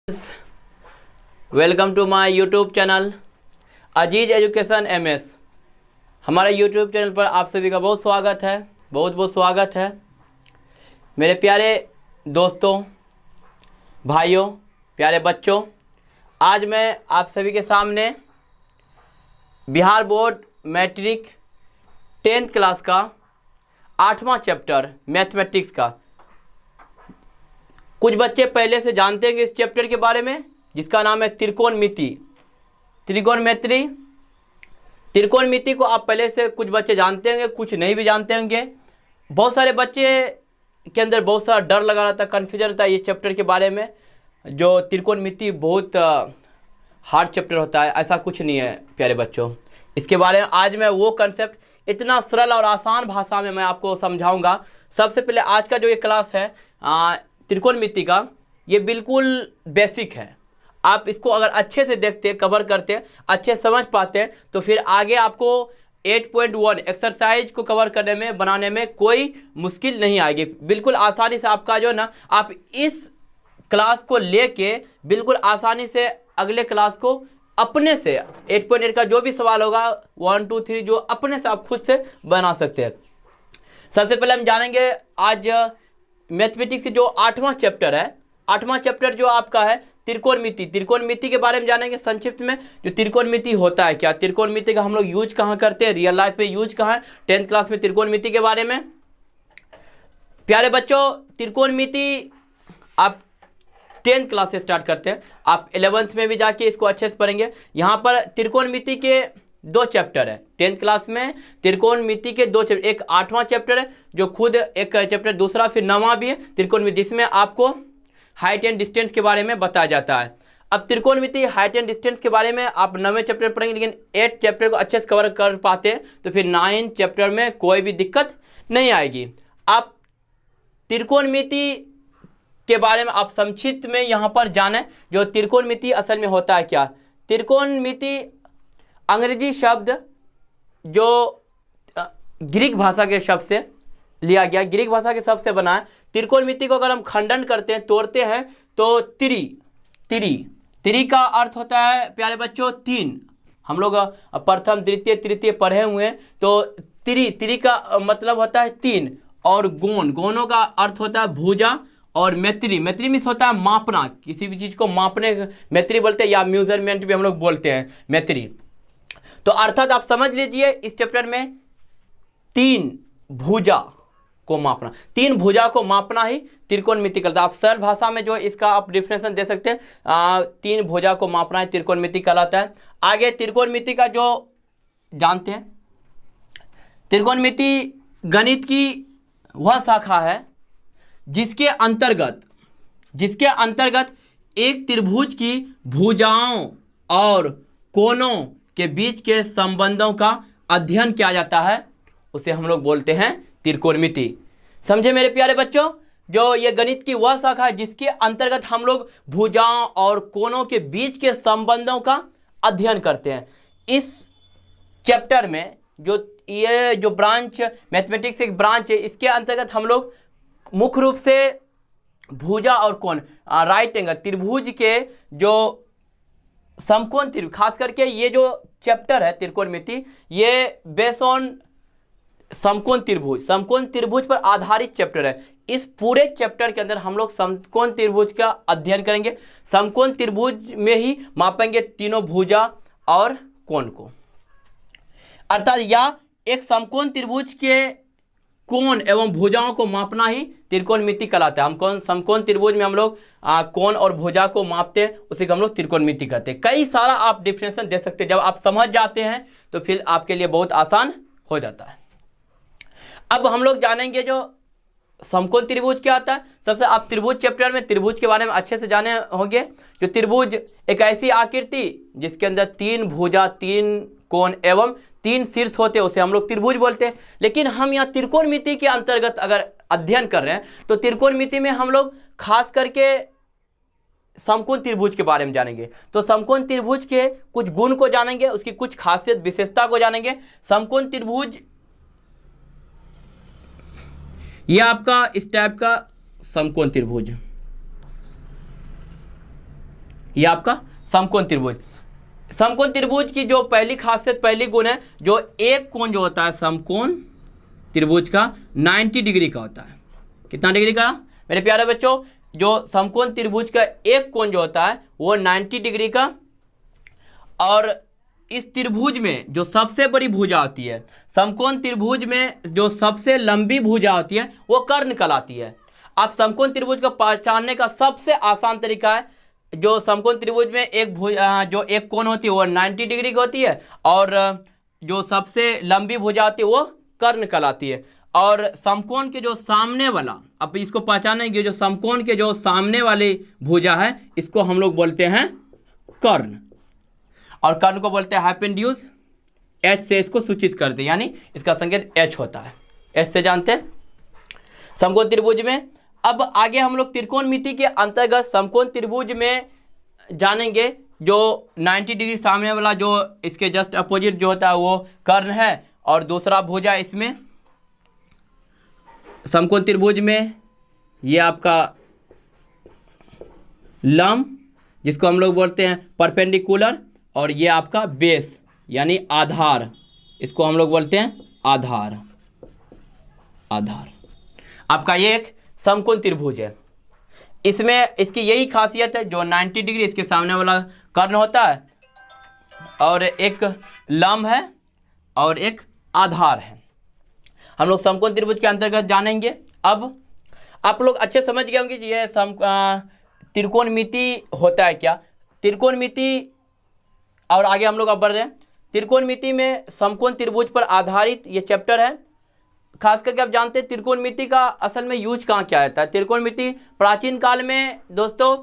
Welcome to my YouTube channel Aziz education M S. हमारे YouTube channel पर आप सभी का बहुत स्वागत है, बहुत बहुत स्वागत है मेरे प्यारे दोस्तों, भाइयों, प्यारे बच्चों। आज मैं आप सभी के सामने Bihar board matric 10th class का 8वां चैप्टर मैथमेटिक्स का, कुछ बच्चे पहले से जानते हैं इस चैप्टर के बारे में, जिसका नाम है त्रिकोणमिति। त्रिकोणमिति को आप पहले से कुछ बच्चे जानते होंगे, कुछ नहीं भी जानते होंगे। बहुत सारे बच्चे के अंदर बहुत सारा डर लगा रहता, कन्फ्यूजन रहता है ये चैप्टर के बारे में, जो त्रिकोणमिति बहुत हार्ड चैप्टर होता है। ऐसा कुछ नहीं है प्यारे बच्चों। इसके बारे में आज मैं वो कंसेप्ट इतना सरल और आसान भाषा में मैं आपको समझाऊंगा। सबसे पहले आज का जो ये क्लास है त्रिकोणमिति का, ये बिल्कुल बेसिक है। आप इसको अगर अच्छे से देखते, कवर करते, अच्छे समझ पाते, तो फिर आगे आपको 8.1 एक्सरसाइज को कवर करने में, बनाने में कोई मुश्किल नहीं आएगी। बिल्कुल आसानी से आपका जो है ना, आप इस क्लास को लेके बिल्कुल आसानी से अगले क्लास को अपने से 8.8 का जो भी सवाल होगा 1, 2, 3 जो अपने से आप खुद से बना सकते हैं। सबसे पहले हम जानेंगे आज मैथमेटिक्स की जो 8वां चैप्टर है। 8वां चैप्टर जो आपका है त्रिकोणमिति। त्रिकोणमिति के बारे में जानेंगे संक्षिप्त में। जो त्रिकोणमिति होता है क्या, त्रिकोणमिति का हम लोग यूज कहाँ करते हैं, रियल लाइफ में यूज कहाँ है, 10th क्लास में त्रिकोणमिति के बारे में। प्यारे बच्चों, त्रिकोणमिति आप 10th क्लास से स्टार्ट करते हैं, आप 11th में भी जाके इसको अच्छे से पढ़ेंगे। यहाँ पर त्रिकोणमिति के 2 चैप्टर है 10th क्लास में। त्रिकोणमिति के 2 चैप्टर, एक 8वां चैप्टर है जो खुद एक चैप्टर, दूसरा फिर 9वां भी है त्रिकोणमिति, जिसमें आपको हाइट एंड डिस्टेंस के बारे में बताया जाता है। अब त्रिकोणमिति हाइट एंड डिस्टेंस के बारे में आप 9वें चैप्टर में पढ़ेंगे, लेकिन 8 चैप्टर को अच्छे से कवर कर पाते हैं तो फिर 9 चैप्टर में कोई भी दिक्कत नहीं आएगी। आप त्रिकोणमिति के बारे में आप संक्षिप्त में यहाँ पर जानें, जो त्रिकोणमिति असल में होता है क्या। त्रिकोणमिति अंग्रेजी शब्द जो ग्रीक भाषा के शब्द से लिया गया, ग्रीक भाषा के शब्द से बना है। त्रिकोणमिति को अगर हम खंडन करते हैं, तोड़ते हैं, तो त्रि का अर्थ होता है प्यारे बच्चों 3। हम लोग प्रथम द्वितीय तृतीय पढ़े हुए हैं, तो त्रि का मतलब होता है 3। और गोनों का अर्थ होता है भुजा। और मैत्री मीन्स होता है मापना, किसी भी चीज़ को मापने मैत्री बोलते हैं, या मेजरमेंट भी हम लोग बोलते हैं मैत्री। तो अर्थात आप समझ लीजिए इस चैप्टर में 3 भुजा को मापना, 3 भुजा को मापना ही त्रिकोणमिति कहलाता है। आप सरल भाषा में जो इसका आप डिफिनेशन दे सकते हैं, 3 भुजा को मापना ही त्रिकोणमिति कहलाता है। आगे त्रिकोणमिति का जो जानते हैं, त्रिकोणमिति गणित की वह शाखा है जिसके अंतर्गत एक त्रिभुज की भुजाओं और कोणों के बीच के संबंधों का अध्ययन किया जाता है, उसे हम लोग बोलते हैं त्रिकोणमिति। समझे मेरे प्यारे बच्चों, जो ये गणित की वह शाखा है जिसके अंतर्गत हम लोग भुजाओं और कोणों के बीच के संबंधों का अध्ययन करते हैं। इस चैप्टर में जो ब्रांच मैथमेटिक्स एक ब्रांच है, इसके अंतर्गत हम लोग मुख्य रूप से भुजा और कोण, राइट एंगल त्रिभुज के जो समकोण त्रिभुज, खास करके ये जो चैप्टर है त्रिकोणमिति, ये बेस्ड ऑन समकोण त्रिभुज पर आधारित चैप्टर है। इस पूरे चैप्टर के अंदर हम लोग समकोण त्रिभुज का अध्ययन करेंगे। समकोण त्रिभुज में ही मापेंगे तीनों भुजा और कोण को, अर्थात या एक समकोण त्रिभुज के कोण एवं भुजाओं को मापना ही त्रिकोणमिति कहलाता है। हम समकोण त्रिभुज में हम लोग कोण और भुजा को मापते हैं, उसी को हम लोग त्रिकोणमिति कहते हैं। कई सारा आप डिफिनेशन दे सकते हैं, जब आप समझ जाते हैं तो फिर आपके लिए बहुत आसान हो जाता है। अब हम लोग जानेंगे जो समकोण त्रिभुज क्या होता है। सबसे आप त्रिभुज चैप्टर में त्रिभुज के बारे में अच्छे से जाने होंगे। जो त्रिभुज एक ऐसी आकृति जिसके अंदर 3 भुजा, 3 कोण एवं 3 शीर्ष होते हैं, उसे हम लोग त्रिभुज बोलते हैं। लेकिन हम यहाँ त्रिकोणमिति के अंतर्गत अगर अध्ययन कर रहे हैं, तो त्रिकोणमिति में हम लोग खास करके समकोण त्रिभुज के बारे में जानेंगे। तो समकोण त्रिभुज के कुछ गुण को जानेंगे, उसकी कुछ खासियत विशेषता को जानेंगे। समकोण त्रिभुज ये आपका इस टाइप का समकोण त्रिभुज, ये आपका समकोण त्रिभुज। समकोण त्रिभुज की जो पहली खासियत, पहली गुण है, जो एक कोण जो होता है समकोण त्रिभुज का 90 डिग्री का होता है। कितना डिग्री का मेरे प्यारे बच्चों? जो समकोण त्रिभुज का एक कोण जो होता है वो 90 डिग्री का। और इस त्रिभुज में जो सबसे बड़ी भुजा होती है, समकोण त्रिभुज में जो सबसे लंबी भुजा होती है वो कर्ण कहलाती है। आप समकोण त्रिभुज को पहचानने का सबसे आसान तरीका है, जो समकोण त्रिभुज में जो एक कोण होती है वो 90 डिग्री की होती है, और जो सबसे लंबी भुजा होती है वो कर्ण कहलाती है। और समकोण के जो सामने वाला, अब इसको पहचानेंगे, जो समकोण के जो सामने वाली भुजा है इसको हम लोग बोलते हैं कर्ण, और कर्ण को बोलते हैं हाइपोटेन्यूज। एच से इसको सूचित करते हैं, यानी इसका संकेत एच होता है। एच से जानते हैं समकोण त्रिभुज में। अब आगे हम लोग त्रिकोणमिति के अंतर्गत समकोण त्रिभुज में जानेंगे, जो 90 डिग्री सामने वाला जो इसके जस्ट अपोजिट जो होता है वो कर्ण है, और दूसरा भुजा इसमें समकोण त्रिभुज में ये आपका लंब, जिसको हम लोग बोलते हैं परपेंडिकुलर, और ये आपका बेस यानी आधार, इसको हम लोग बोलते हैं आधार। आधार आपका ये एक समकोण त्रिभुज है। इसमें इसकी यही खासियत है, जो 90 डिग्री इसके सामने वाला कर्ण होता है, और एक लंब है और एक आधार है। हम लोग समकोण त्रिभुज के अंतर्गत जानेंगे। अब आप लोग अच्छे समझ गए होंगे कि ये त्रिकोणमिति होता है क्या। त्रिकोणमिति, और आगे हम लोग अब बढ़ रहे हैं। त्रिकोणमिति में समकोण त्रिभुज पर आधारित ये चैप्टर है। खास करके आप जानते हैं त्रिकोणमिति का असल में यूज कहाँ क्या होता है। त्रिकोणमिति प्राचीन काल में दोस्तों,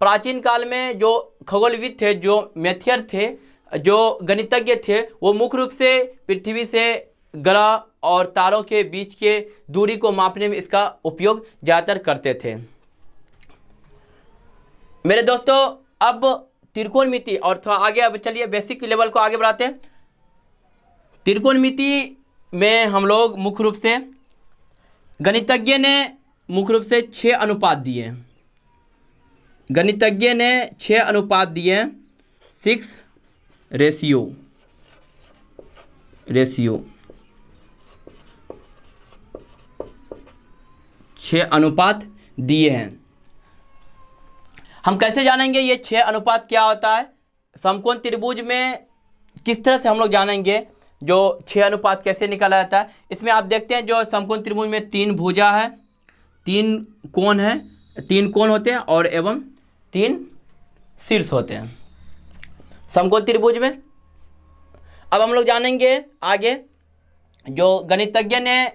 प्राचीन काल में जो खगोलविद थे, जो मैथियर थे, जो गणितज्ञ थे, वो मुख्य रूप से पृथ्वी से ग्रह और तारों के बीच के दूरी को मापने में इसका उपयोग ज़्यादातर करते थे। मेरे दोस्तों, अब त्रिकोणमिति और थोड़ा आगे, अब चलिए बेसिक लेवल को आगे बढ़ाते हैं। त्रिकोणमिति में हम लोग मुख्य रूप से, गणितज्ञ ने मुख्य रूप से 6 अनुपात दिए हैं। गणितज्ञ ने 6 अनुपात दिए हैं। 6 रेशियो 6 अनुपात दिए हैं। हम कैसे जानेंगे ये 6 अनुपात क्या होता है? समकोण त्रिभुज में किस तरह से हम लोग जानेंगे जो 6 अनुपात कैसे निकाला जाता है? इसमें आप देखते हैं जो समकोण त्रिभुज में 3 भुजा है, 3 कोण है, 3 कोण होते हैं और एवं 3 शीर्ष होते हैं समकोण त्रिभुज में। अब हम लोग जानेंगे आगे, जो गणितज्ञ ने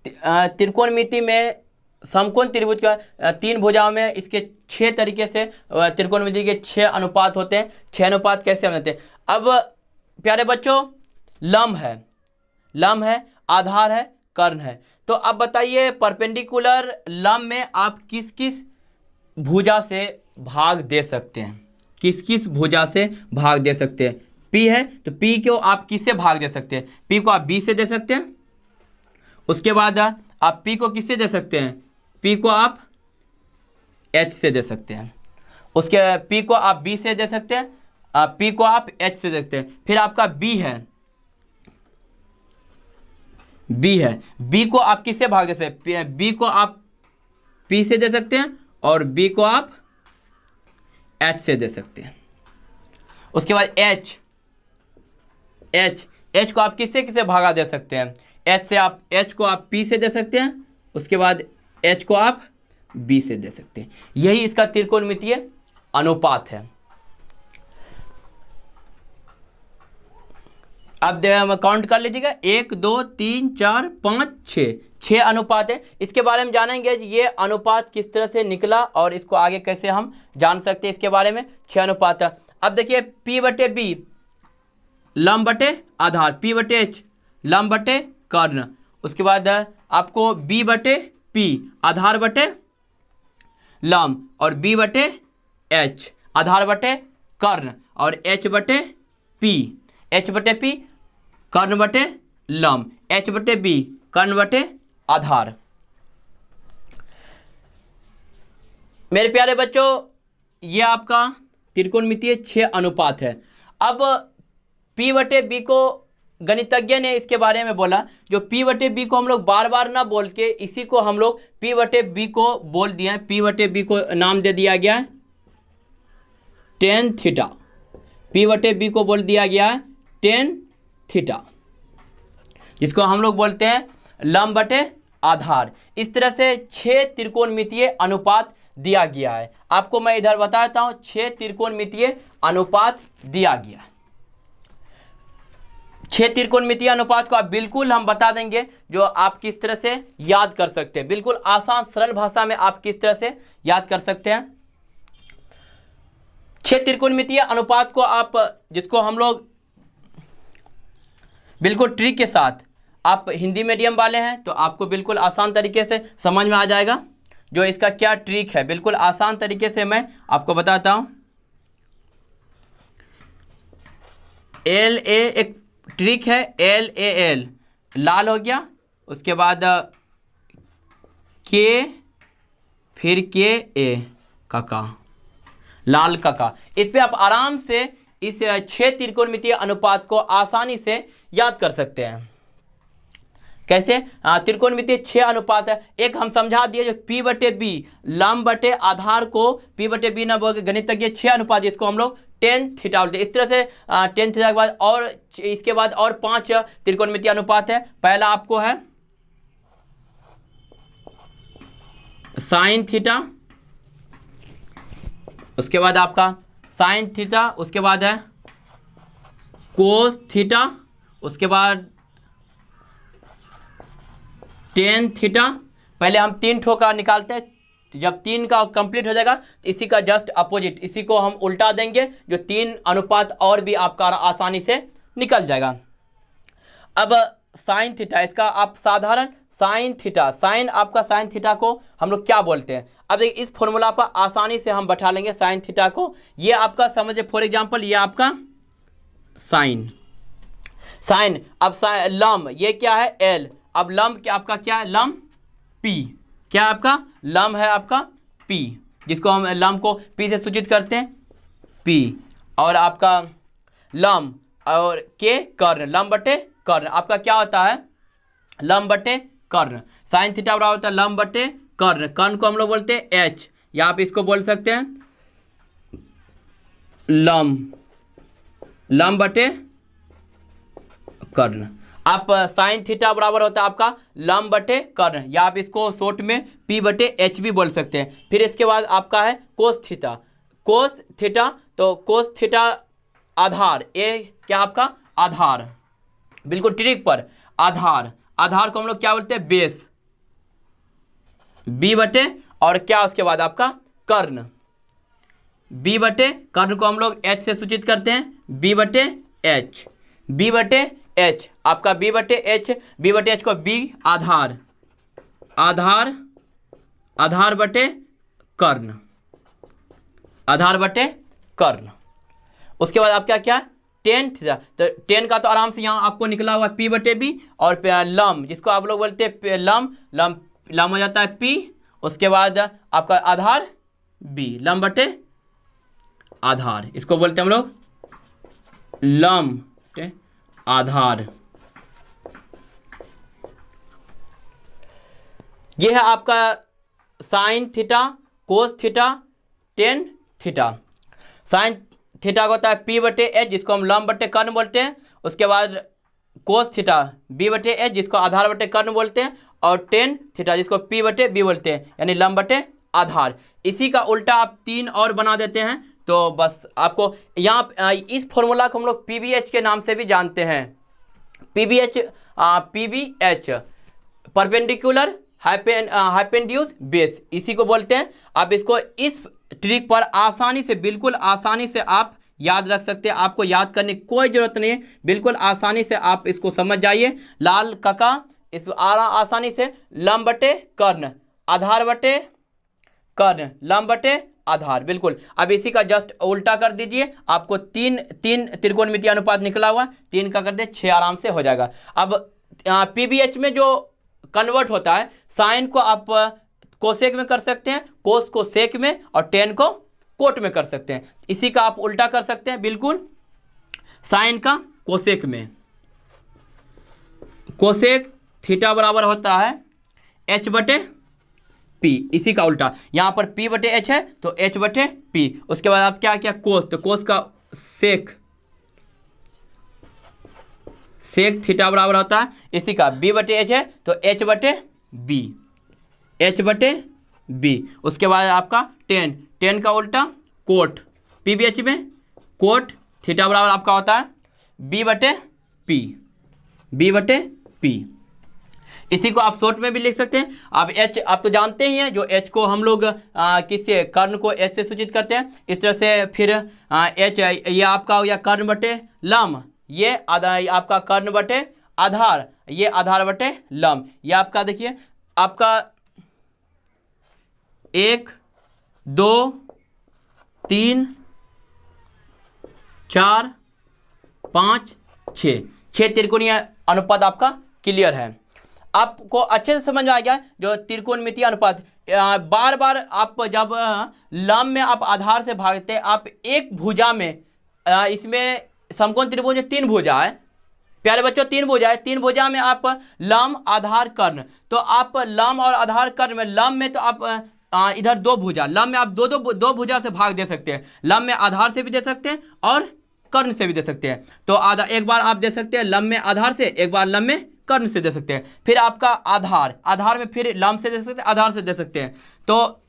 त्रिकोणमिति में समकोण त्रिभुज का 3 भुजाओं में इसके 6 तरीके से त्रिकोणमिति के 6 अनुपात होते हैं। 6 अनुपात कैसे बनाते हैं? अब प्यारे बच्चों, लंब है, आधार है, कर्ण है। तो अब बताइए परपेंडिकुलर लंब में आप किस किस भुजा से भाग दे सकते हैं? किस किस भुजा से भाग दे सकते हैं? P है तो P को आप किससे भाग दे सकते हैं? P को आप B से दे सकते हैं। उसके बाद आप P को किससे दे सकते हैं? P को आप H से दे सकते हैं। उसके P को आप B से दे सकते हैं, P को आप H से दे सकते हैं। फिर आपका B है, B को आप किससे भाग दे सकते हैं? B को आप P से दे सकते हैं और B को आप H से दे सकते हैं। उसके बाद H को आप किससे किससे भागा दे सकते हैं? H को आप P से दे सकते हैं, उसके बाद H को आप B से दे सकते हैं। यही इसका त्रिकोणमितीय अनुपात है। अब काउंट कर लीजिएगा, 1 2 3 4 5 6 अनुपात है। इसके बारे में जानेंगे ये अनुपात किस तरह से निकला और इसको आगे कैसे हम जान सकते हैं इसके बारे में। 6 अनुपात है। अब देखिए P बटे B लंब बटे आधार, P बटे H लंब बटे कर्ण, उसके बाद आपको B बटे P आधार बटे लंब, और B बटे H आधार बटे कर्ण, और H बटे P कर्ण बटे लंब, H बटे B कर्ण बटे आधार। मेरे प्यारे बच्चों, ये आपका त्रिकोणमितीय 6 अनुपात है। अब P/B को गणितज्ञ ने इसके बारे में बोला, जो P/B को हम लोग बार बार ना बोल के इसी को हम लोग P/B को बोल दिया है। P/B को नाम दे दिया गया है tan थीटा। P/B को बोल दिया गया है tan थीटा, जिसको हम लोग बोलते हैं लंब बटे आधार। इस तरह से 6 त्रिकोणमितीय अनुपात दिया गया है। आपको मैं इधर बताता हूं, 6 त्रिकोणमितीय अनुपात दिया गया है। 6 त्रिकोणमितीय अनुपात को आप बिल्कुल हम बता देंगे, जो आप किस तरह से याद कर सकते हैं, बिल्कुल आसान सरल भाषा में आप किस तरह से याद कर सकते हैं। 6 त्रिकोणमितीय अनुपात को आप, जिसको हम लोग बिल्कुल ट्रिक के साथ, आप हिंदी मीडियम वाले हैं तो आपको बिल्कुल आसान तरीके से समझ में आ जाएगा जो इसका क्या ट्रिक है। बिल्कुल आसान तरीके से मैं आपको बताता हूं। LA एक ट्रिक है, LAL लाल हो गया, उसके बाद K फिर KA का लाल का। इस पे आप आराम से इस 6 त्रिकोणमितीय अनुपात को आसानी से याद कर सकते हैं। कैसे? त्रिकोणमितीय 6 अनुपात है। एक हम समझा दिए, जो P/B लंब बटे आधार को P/B ना बोल के गणितज्ञ 6 अनुपात, जिसको हम लोग tan थीटा बोलते हैं। इस तरह से tan थीटा के बाद और इसके बाद और 5 त्रिकोणमितीय अनुपात है। पहला आपको है sin थीटा, उसके बाद आपका sin थीटा, उसके बाद है cos थीटा, उसके बाद tan थीटा। पहले हम 3 ठो का निकालते हैं, जब 3 का कंप्लीट हो जाएगा तो इसी का जस्ट अपोजिट, इसी को हम उल्टा देंगे, जो 3 अनुपात और भी आपका आसानी से निकल जाएगा। अब sin थीटा, इसका आप साधारण sin थीटा, sin आपका sin थीटा को हम लोग क्या बोलते हैं। अब इस फॉर्मूला पर आसानी से हम बैठा लेंगे sin थीटा को। ये आपका समझे, फॉर एग्जांपल ये आपका sin, अब लंब ये क्या है L। अब लंब क्या आपका क्या है, लंब P, क्या है आपका लंब है आपका P, जिसको हम लंब को P से सूचित करते हैं P। और आपका लंब और K कर्ण, लंब बटे कर्ण आपका क्या होता है, लंब बटे कर्ण। sin थीटा बराबर होता है लंब बटे कर्ण, कर्ण को हम लोग बोलते हैं H, या आप इसको बोल सकते हैं लंब बटे कर्ण। आप sin थीटा बराबर होता है आपका लंब बटे कर्ण, या आप इसको शॉर्ट में P/H भी बोल सकते हैं। फिर इसके बाद आपका है cos थीटा, तो cos थीटा आधार, ये क्या आपका आधार, बिल्कुल ट्रिक पर आधार को हम लोग क्या बोलते हैं, बेस, B बटे और क्या उसके बाद आपका कर्ण, B बटे कर्ण को हम लोग H से सूचित करते हैं, B बटे H आपका B बटे H को B आधार बटे कर्ण। उसके बाद आपका क्या tan थीटा, तो tan का तो आराम से यहाँ आपको निकला हुआ P/B, और लंब जिसको आप लोग बोलते हैं लंब हो जाता है P, उसके बाद आपका आधार B, लंब बटे आधार, इसको बोलते हैं हम लोग लंब आधार। यह है आपका sin theta, cos theta, tan theta. sin theta का होता है P/H, जिसको हम लंब बटे कर्ण बोलते हैं। उसके बाद cos थीटा B/H, जिसको आधार बटे कर्ण बोलते हैं, और tan थीटा जिसको P/B बोलते हैं, यानी लंब बटे आधार। इसी का उल्टा आप 3 और बना देते हैं, तो बस आपको यहाँ इस फॉर्मूला को हम लोग PBH के नाम से भी जानते हैं। PBH परपेंडिकुलर हाइपोटेन्यूज बेस, इसी को बोलते हैं। आप इसको इस ट्रिक पर आसानी से, बिल्कुल आसानी से आप याद रख सकते हैं। आपको याद करने की कोई ज़रूरत नहीं है, बिल्कुल आसानी से आप इसको समझ जाइए। लाल काका इस आसानी से लंब बटे कर्ण, आधार बटे कर्ण, लंब बटे आधार, बिल्कुल। अब इसी का जस्ट उल्टा कर दीजिए, आपको तीन त्रिकोणमितीय अनुपात निकला हुआ, 3 का कर दे 6 आराम से हो जाएगा। अब PBH में जो कन्वर्ट होता है, साइन को आप कोसेक में कर सकते हैं, कोस को सेक में, और tan को कोट में कर सकते हैं। इसी का आप उल्टा कर सकते हैं बिल्कुल, साइन का कोसेक में। कोसेक थीटा बराबर होता है h बटे p, इसी का उल्टा। यहाँ पर p बटे h है तो h बटे p। उसके बाद आप क्या क्या कोस, तो कोस का सेक, सेक थीटा बराबर होता है इसी का b बटे h है तो h बटे b, h बटे b। उसके बाद आपका टेन, टेन का उल्टा कोट, p भी h में कोट थीटा बराबर आपका होता है b बटे p, b बटे p। इसी को आप शॉर्ट में भी लिख सकते हैं। अब h आप तो जानते ही हैं, जो h को हम लोग किससे, कर्ण को h से सूचित करते हैं। इस तरह से फिर h ये आपका हो गया कर्ण बटे लम, ये आपका कर्ण बटे आधार, ये आधार बटे लम। ये आपका देखिए आपका 1 2 3 4 5 6, 6 त्रिकोणीय अनुपात आपका क्लियर है। आपको अच्छे से समझ में आ गया जो त्रिकोणमितीय अनुपात। बार बार आप जब लंब में आप आधार से भागते हैं, आप एक भुजा में, इसमें समकोण त्रिभुज में 3 भुजा है प्यारे बच्चों, 3 भुजा है। 3 भुजा में आप लंब आधार कर्ण, तो आप लंब और आधार कर्ण में, लंब में तो आप इधर 2 भुजा, लंब में आप दो भुजा से भाग दे सकते हैं। लंब में आधार से भी दे सकते हैं और कर्ण से भी दे सकते हैं। तो आधा एक बार आप दे सकते हैं लंब में आधार से, एक बार लंब में कर्ण से दे सकते हैं। फिर आपका आधार, आधार में फिर लंब से दे सकते हैं, आधार से दे सकते हैं। तो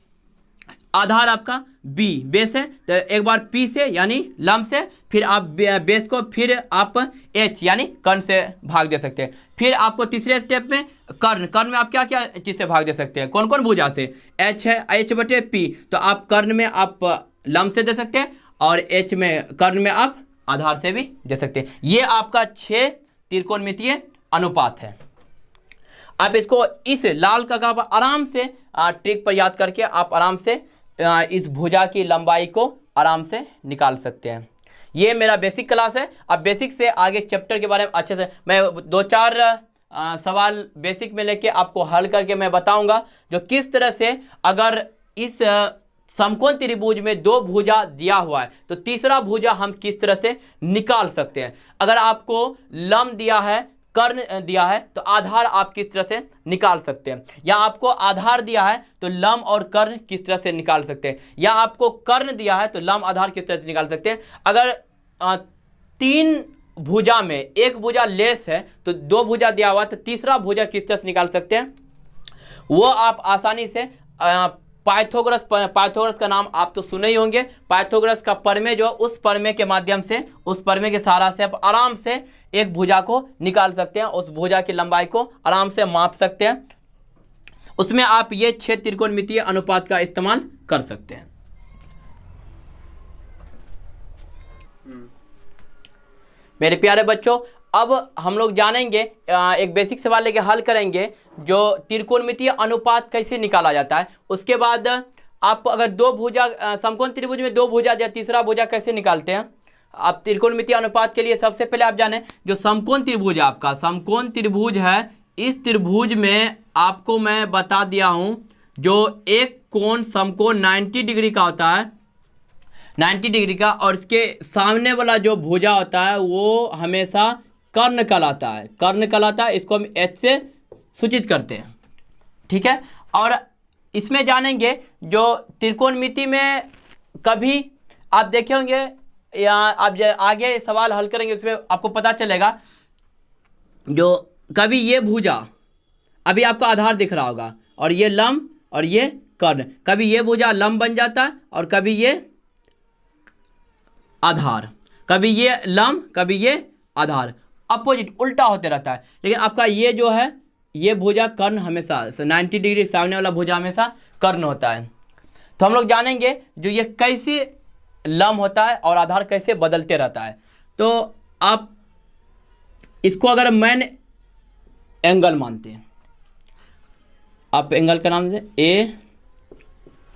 आधार आपका b बेस है, तो एक बार p से यानी लंब से, फिर आप बेस को फिर आप h यानी कर्ण से भाग दे सकते हैं। फिर आपको तीसरे स्टेप में कर्ण, कर्ण में आप क्या क्या चीज़ से भाग दे सकते हैं, कौन कौन भुजा से, h है h बटे p, तो आप कर्ण में आप लंब से दे सकते हैं और h में कर्ण में आप आधार से भी दे सकते हैं। ये आपका 6 त्रिकोणमितीय अनुपात है। आप इसको इस लाल का आराम से ट्रिक पर याद करके आप आराम से इस भुजा की लंबाई को आराम से निकाल सकते हैं। ये मेरा बेसिक क्लास है। अब बेसिक से आगे चैप्टर के बारे में अच्छे से मैं 2-4 सवाल बेसिक में लेके आपको हल करके मैं बताऊंगा, जो किस तरह से अगर इस समकोण त्रिभुज में 2 भुजा दिया हुआ है तो तीसरा भुजा हम किस तरह से निकाल सकते हैं। अगर आपको लंब दिया है, कर्ण दिया है, तो आधार आप किस तरह से निकाल सकते हैं, या आपको आधार दिया है तो लंब और कर्ण किस तरह से निकाल सकते हैं, या आपको कर्ण दिया है तो लंब आधार किस तरह से निकाल सकते हैं। अगर 3 भुजा में एक भुजा लेस है तो 2 भुजा दिया हुआ है तो तीसरा भुजा किस तरह से निकाल सकते हैं, वो आप आसानी से पाइथागोरस का नाम आप तो सुने ही होंगे। पाइथागोरस का प्रमेय, जो उस प्रमेय के माध्यम से, उस प्रमेय के सहारा से आप आराम से एक भुजा को निकाल सकते हैं, उस भुजा की लंबाई को आराम से माप सकते हैं। उसमें आप ये 6 त्रिकोणमितीय अनुपात का इस्तेमाल कर सकते हैं। मेरे प्यारे बच्चों, अब हम लोग जानेंगे, एक बेसिक सवाल लेके हल करेंगे, जो त्रिकोणमितीय अनुपात कैसे निकाला जाता है। उसके बाद आप अगर 2 भुजा, समकोण त्रिभुज में 2 भुजा या तीसरा भुजा कैसे निकालते हैं। आप त्रिकोणमितीय अनुपात के लिए सबसे पहले आप जाने जो समकोण त्रिभुज है, आपका समकोण त्रिभुज है, इस त्रिभुज में आपको मैं बता दिया हूं, जो एक कोण समकोण 90 डिग्री का होता है, 90 डिग्री का, और इसके सामने वाला जो भुजा होता है वो हमेशा कर्ण कहलाता है, कर्ण कहलाता है। इसको हम h से सूचित करते हैं, ठीक है। और इसमें जानेंगे जो त्रिकोणमिति में कभी आप देखे होंगे, या आप आगे सवाल हल करेंगे उसमें आपको पता चलेगा, जो कभी ये भुजा, अभी आपको आधार दिख रहा होगा, और ये लंब और ये कर्ण, कभी ये भुजा लंब बन जाता है और कभी ये आधार, कभी ये लंब कभी ये आधार, अपोजिट उल्टा होते रहता है। लेकिन आपका ये जो है, ये भुजा कर्ण हमेशा 90 डिग्री सामने वाला भुजा हमेशा कर्ण होता है। तो हम लोग जानेंगे जो ये कैसे लंब होता है और आधार कैसे बदलते रहता है। तो आप इसको अगर मेन एंगल मानते हैं, आप एंगल का नाम से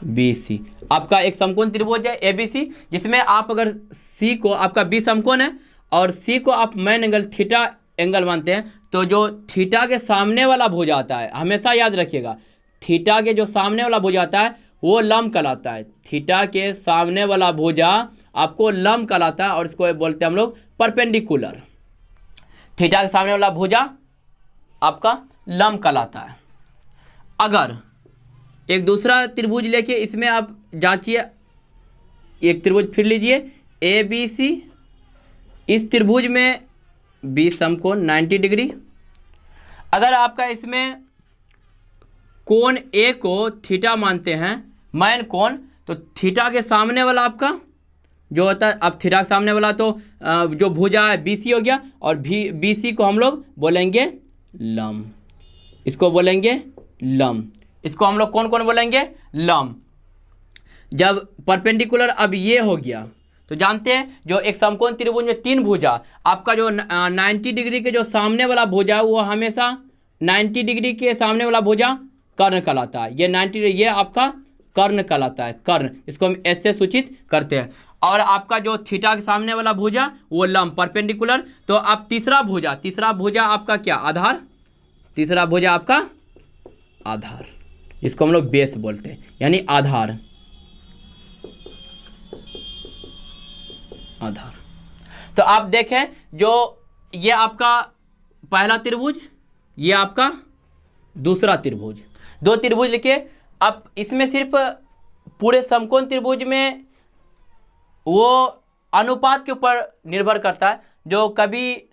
ABC, आपका एक समकोण त्रिभुज है ABC, जिसमें आप अगर C को, आपका B समकोण है और C को आप मेन एंगल थीटा एंगल मानते हैं, तो जो थीटा के सामने वाला भुजा आता है, हमेशा याद रखिएगा, थीटा के जो सामने वाला भुजा आता है वो लंब कहलाता है। थीटा के सामने वाला भुजा आपको लंब कहलाता है और इसको बोलते हैं हम लोग परपेंडिकुलर। थीटा के सामने वाला भुजा आपका लंब कहलाता है। अगर एक दूसरा त्रिभुज लेके इसमें आप जांचिए, एक त्रिभुज फिर लीजिए ए बी सी, इस त्रिभुज में बी समकोण 90 डिग्री। अगर आपका इसमें कोण ए को थीटा मानते हैं, मैन कोण, तो थीटा के सामने वाला आपका जो होता है, अब थीटा के सामने वाला तो जो भुजा है बी सी हो गया, और बी सी को हम लोग बोलेंगे लंब, इसको बोलेंगे लंब, इसको हम लोग कौन कौन बोलेंगे, लंब। जब परपेंडिकुलर अब ये हो गया तो जानते हैं जो एक समकोण त्रिभुज में तीन भुजा, आपका जो 90 डिग्री के जो सामने वाला भुजा वो हमेशा 90 डिग्री के सामने वाला भुजा कर्ण कहलाता है। ये 90 डिग्री ये आपका कर्ण कहलाता है, कर्ण, इसको हम एस से सूचित करते हैं। और आपका जो थीटा के सामने वाला भुजा वो लंब परपेंडिकुलर। तो आप तीसरा भुजा आपका क्या, आधार, तीसरा भुजा आपका आधार, इसको हम लोग बेस बोलते हैं, यानी आधार, आधार। तो आप देखें जो ये आपका पहला त्रिभुज, ये आपका दूसरा त्रिभुज, दो त्रिभुज लिखे। अब इसमें सिर्फ पूरे समकोण त्रिभुज में वो अनुपात के ऊपर निर्भर करता है, जो कभी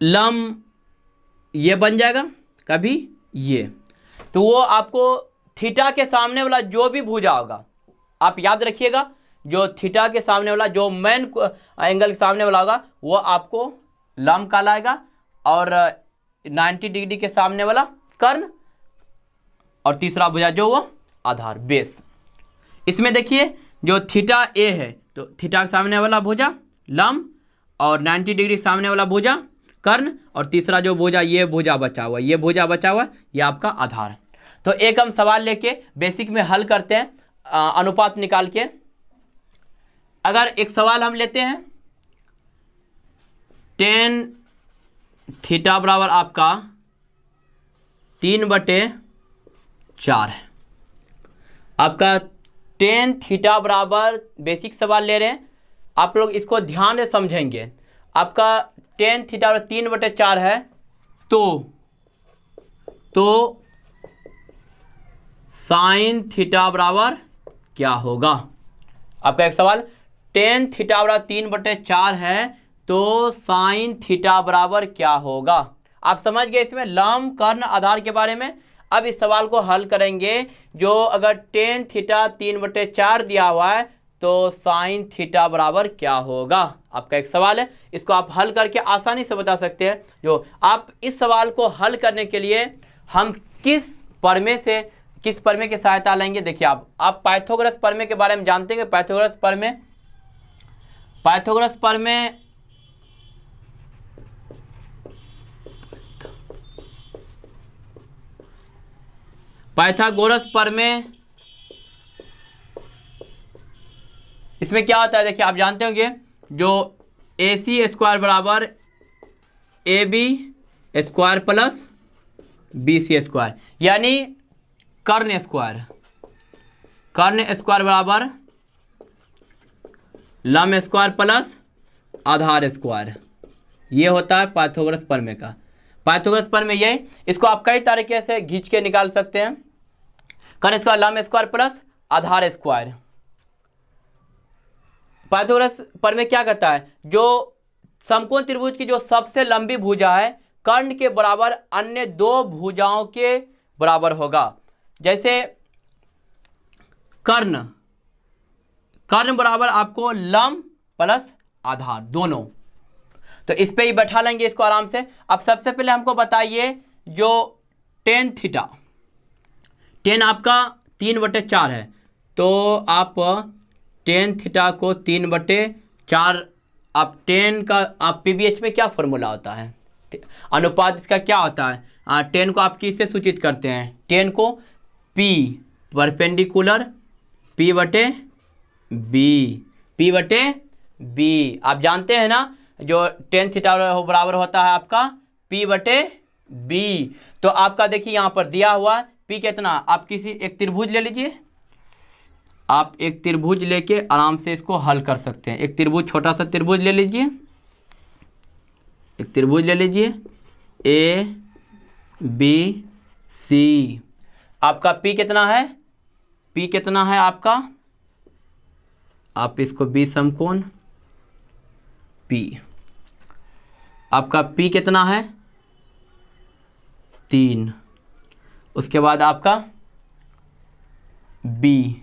लंब ये बन जाएगा, कभी ये, तो वो आपको थीटा के सामने वाला जो भी भुजा होगा, आप याद रखिएगा, जो थीटा के सामने वाला जो मेन एंगल के सामने वाला होगा वो आपको लंब कहलाएगा, और 90 डिग्री के सामने वाला कर्ण, और तीसरा भुजा जो वो आधार, बेस। इसमें देखिए जो थीटा ए है तो थीटा के सामने वाला भुजा लंब, और 90 डिग्री सामने वाला भुजा कर्ण, और तीसरा जो भुजा ये भुजा बचा हुआ, ये भुजा बचा हुआ, ये आपका आधार। तो एक हम सवाल लेके बेसिक में हल करते हैं अनुपात निकाल के। अगर एक सवाल हम लेते हैं, tan थीटा बराबर आपका 3/4 है। आपका tan थीटा बराबर, बेसिक सवाल ले रहे हैं, आप लोग इसको ध्यान से समझेंगे। आपका tan थीटा बराबर 3/4 है, तो sin थीटा बराबर क्या होगा। आपका एक सवाल, tan थीटा बराबर 3/4 है तो sin थीटा बराबर क्या होगा। आप समझ गए इसमें लंब, कर्ण, आधार के बारे में। अब इस सवाल को हल करेंगे, जो अगर tan थीटा 3/4 दिया हुआ है तो sin थीटा बराबर क्या होगा। आपका एक सवाल है, इसको आप हल करके आसानी से बता सकते हैं। जो आप इस सवाल को हल करने के लिए हम किस प्रमेय की सहायता लेंगे। देखिए आप पाइथागोरस प्रमेय के बारे में जानते हैं। पाइथागोरस प्रमेय इसमें क्या होता है, देखिए आप जानते होंगे, जो AC स्क्वायर बराबर AB square plus BC square, यानी कर्ण स्क्वायर बराबर लंब स्क्वायर प्लस आधार स्क्वायर, ये होता है पाइथागोरस प्रमेय का। पाइथागोरस प्रमेय ये, इसको आप कई तरीके से खींच के निकाल सकते हैं। कर्ण स्क्वायर लंब स्क्वायर प्लस आधार स्क्वायर। पाइथागोरस प्रमेय क्या कहता है, जो समकोण त्रिभुज की जो सबसे लंबी भुजा है कर्ण के बराबर अन्य दो भुजाओं के बराबर होगा। जैसे कर्ण बराबर आपको लंब प्लस आधार दोनों, तो इस पे ही बैठा लेंगे इसको आराम से। अब सबसे पहले हमको बताइए जो tan थीटा, tan आपका 3/4 है, तो आप tan थीटा को 3/4, आप tan का, आप PBH में क्या फॉर्मूला होता है, अनुपात इसका क्या होता है, tan को आप किससे सूचित करते हैं, tan को P परपेंडिकुलर P/B, आप जानते हैं ना, जो tan थीटा बराबर होता है आपका P/B। तो आपका देखिए यहाँ पर दिया हुआ पी कितना, आप किसी एक त्रिभुज ले लीजिए, आप एक त्रिभुज लेके आराम से इसको हल कर सकते हैं। एक त्रिभुज, छोटा सा त्रिभुज ले लीजिए, एक त्रिभुज ले लीजिए ए बी सी। आपका पी कितना है, पी कितना है आपका, आप इसको बी समकोण पी, आपका पी कितना है 3। उसके बाद आपका बी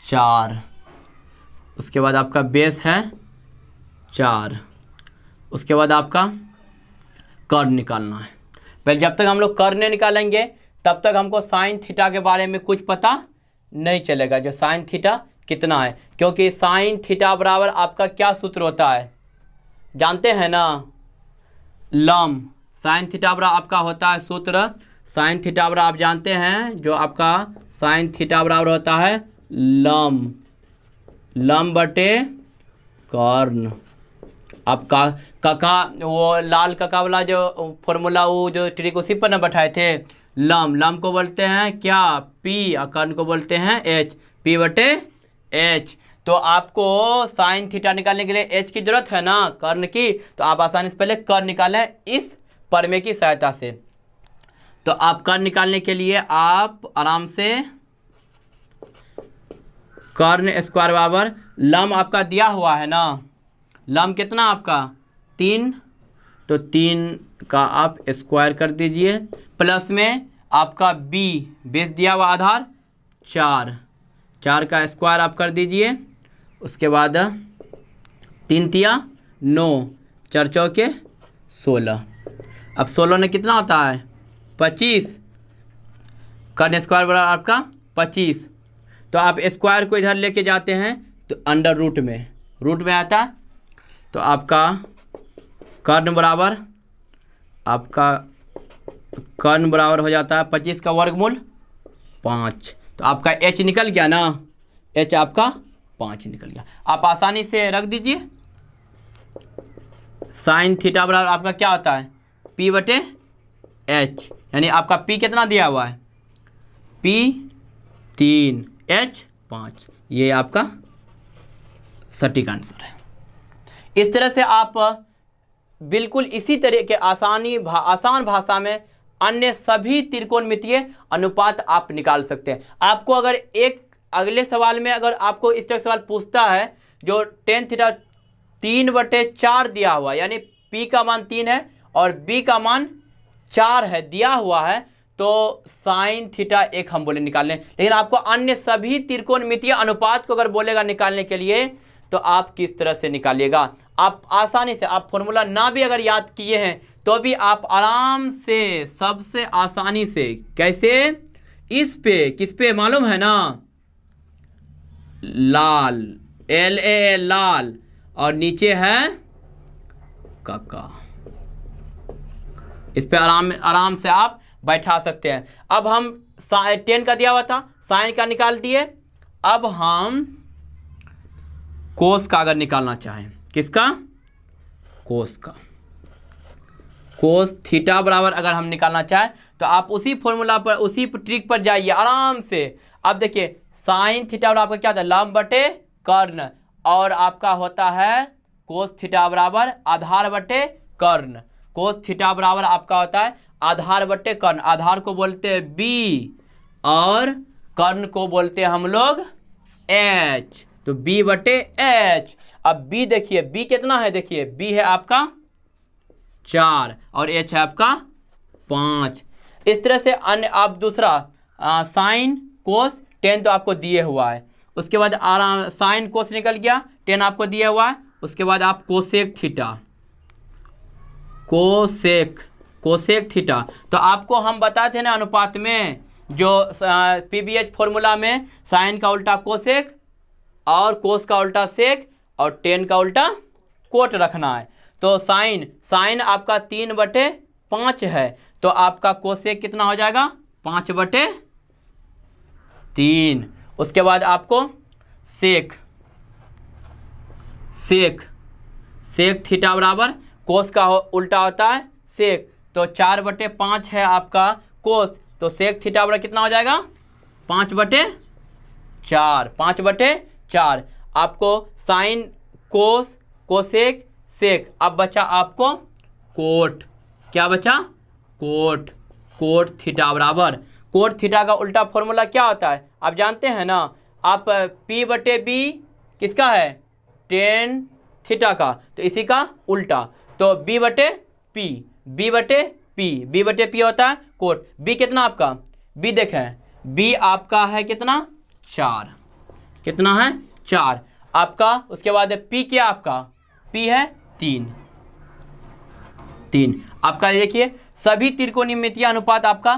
4, उसके बाद आपका बेस है 4, उसके बाद आपका कर्ण निकालना है। पहले जब तक हम लोग कर्ण नहीं निकालेंगे तब तक हमको साइन थीटा के बारे में कुछ पता नहीं चलेगा, जो साइन थीटा कितना है, क्योंकि साइन थीटा बराबर आपका क्या सूत्र होता है जानते हैं ना, लम। साइन थीटा बराबर आपका होता है सूत्र, साइन थीटा बराबर आप जानते हैं, जो आपका साइन थीटा बराबर होता है लम, लम बटे कर्ण। आपका कका वो लाल कका वाला जो फॉर्मूला, वो जो ट्रिक उसी पर न बैठाए थे, लम, लम को बोलते हैं क्या पी, और कर्ण को बोलते हैं एच, पी बटे एच। तो आपको साइन थीटा निकालने के लिए एच की जरूरत है ना, कर्ण की, तो आप आसानी से पहले कर्ण निकालें इस प्रमेय की सहायता से। तो आप कर्ण निकालने के लिए आप आराम से कर्ण स्क्वायर बराबर लम आपका दिया हुआ है ना, लम कितना आपका 3, तो 3 का आप स्क्वायर कर दीजिए, प्लस में आपका बी बेस दिया हुआ आधार 4, 4 का स्क्वायर आप कर दीजिए। उसके बाद 3 तिया 9, 4 चौके 16, अब 16 में कितना होता है 25, कर्ण स्क्वायर बराबर आपका 25। तो आप स्क्वायर को इधर लेके जाते हैं तो अंडर रूट में आता है, तो आपका कर्ण बराबर हो जाता है 25 का वर्गमूल 5। तो आपका h निकल गया ना, h आपका 5 निकल गया। आप आसानी से रख दीजिए, साइन थीटा बराबर आपका क्या होता है p बटे h, यानी आपका p कितना दिया हुआ है p 3 h 5, ये आपका सटीक आंसर है। इस तरह से आप बिल्कुल इसी तरह के आसान भाषा में अन्य सभी त्रिकोणमितीय अनुपात आप निकाल सकते हैं। आपको अगर एक अगले सवाल में अगर आपको इस तरह सवाल पूछता है जो टेन थीटा 3/4 दिया हुआ, यानी p का मान 3 है और b का मान 4 है दिया हुआ है, तो साइन थीटा 1 हम बोले निकालने। लेकिन आपको अन्य सभी त्रिकोणमितीय अनुपात को अगर बोलेगा निकालने के लिए तो आप किस तरह से निकालिएगा। आप आसानी से, आप फॉर्मूला ना भी अगर याद किए हैं तो भी आप आराम से सबसे आसानी से, कैसे, इस पे, किस पे मालूम है ना, लाल, LAL लाल, और नीचे है काका, इस पे आराम से आप बैठा सकते हैं। अब हम 10 का दिया हुआ था, साइन का निकाल दिए। अब हम कोस का अगर निकालना चाहें, किसका, कोस का, कोस थीटा बराबर अगर हम निकालना चाहें तो आप उसी फॉर्मूला पर, उसी ट्रिक पर जाइए आराम से। अब देखिए साइन थीटा बराबर आपका क्या था लंब बटे कर्ण, और आपका होता है कोस थीटा बराबर आधार बटे कर्ण। कोस थीटा बराबर आपका होता है आधार बटे कर्ण, आधार को बोलते हैं b और कर्ण को बोलते हैं हम लोग h, तो b बटे h। अब b देखिए, b कितना है, देखिए b है आपका 4 और h है आपका 5। इस तरह से अन्य आप दूसरा साइन कोस 10 तो आपको दिए हुआ है, उसके बाद आराम साइन कोस निकल गया, 10 आपको दिया हुआ है। उसके बाद आप कोसेक थीटा, कोसेक थीटा, तो आपको हम बताते हैं ना अनुपात में, जो PBH फॉर्मूला में साइन का उल्टा कोसेक और कोस का उल्टा सेक और 10 का उल्टा कोट रखना है। तो साइन आपका 3/5 है, तो आपका कोसेक कितना हो जाएगा 5/3। उसके बाद आपको सेक थीटा बराबर कोस का उल्टा होता है सेक, तो 4/5 है आपका कोस, तो सेक थीटा बराबर कितना हो जाएगा 5/4, 5/4। आपको साइन, कोस, कोसेक, सेक। अब बचा आपको कोट। क्या बचा? कोट। कोट थीटा बराबर, कोट थीटा का उल्टा फॉर्मूला क्या होता है आप जानते हैं ना? आप P/B किसका है? टेन थीटा का, तो इसी का उल्टा, तो B/P, B/P, B/P होता है कोट। B कितना आपका? B देखें, B आपका है कितना? 4। कितना है? 4 आपका। उसके बाद P क्या आपका? P है 3। आपका देखिए सभी त्रिकोणमितीय अनुपात आपका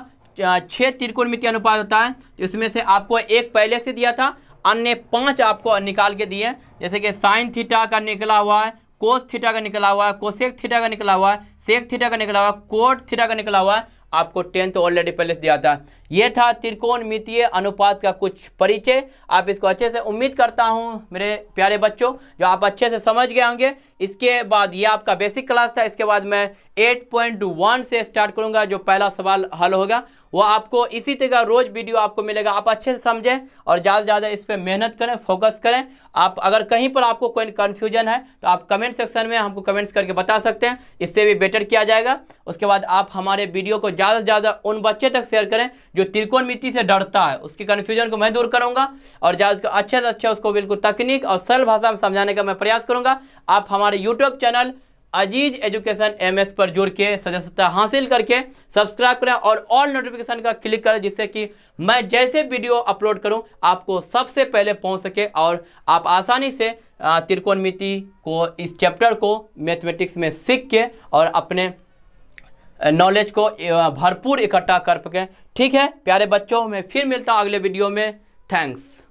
6 त्रिकोणमितीय अनुपात होता है। इसमें से आपको एक पहले से दिया था, अन्य 5 आपको निकाल के दिए, जैसे कि साइन थीटा का निकला हुआ है, कोस थीटा का निकला हुआ है, कोसेक थीटा का निकला हुआ है, सेक थीटा का निकला हुआ है, कोट थीटा का निकला हुआ है। आपको 10 तो ऑलरेडी पहले से दिया था। यह था त्रिकोणमितीय अनुपात का कुछ परिचय। आप इसको अच्छे से, उम्मीद करता हूं मेरे प्यारे बच्चों, जो आप अच्छे से समझ गए होंगे। इसके बाद ये आपका बेसिक क्लास था। इसके बाद मैं 8.1 से स्टार्ट करूंगा, जो पहला सवाल हल होगा वो आपको इसी तरह रोज वीडियो आपको मिलेगा। आप अच्छे से समझें और ज़्यादा से ज़्यादा इस पर मेहनत करें, फोकस करें। आप अगर कहीं पर आपको कोई कन्फ्यूजन है तो आप कमेंट सेक्शन में हमको कमेंट्स करके बता सकते हैं, इससे भी बेटर किया जाएगा। उसके बाद आप हमारे वीडियो को ज़्यादा से ज़्यादा उन बच्चे तक शेयर करें जो त्रिकोणमिति से डरता है, उसकी कन्फ्यूजन को मैं दूर करूँगा और ज़्यादा अच्छे से अच्छा उसको बिल्कुल तकनीक और सरल भाषा में समझाने का मैं प्रयास करूँगा। आप हमारे YouTube channel Aziz education MS पर जुड़ के सदस्यता हासिल करके सब्सक्राइब करें और ऑल नोटिफिकेशन का क्लिक करें, जिससे कि मैं जैसे वीडियो अपलोड करूं आपको सबसे पहले पहुंच सके और आप आसानी से त्रिकोणमिति को, इस चैप्टर को मैथमेटिक्स में सीख के और अपने नॉलेज को भरपूर इकट्ठा कर सकें। ठीक है प्यारे बच्चों, मैं फिर मिलता हूं अगले वीडियो में। थैंक्स।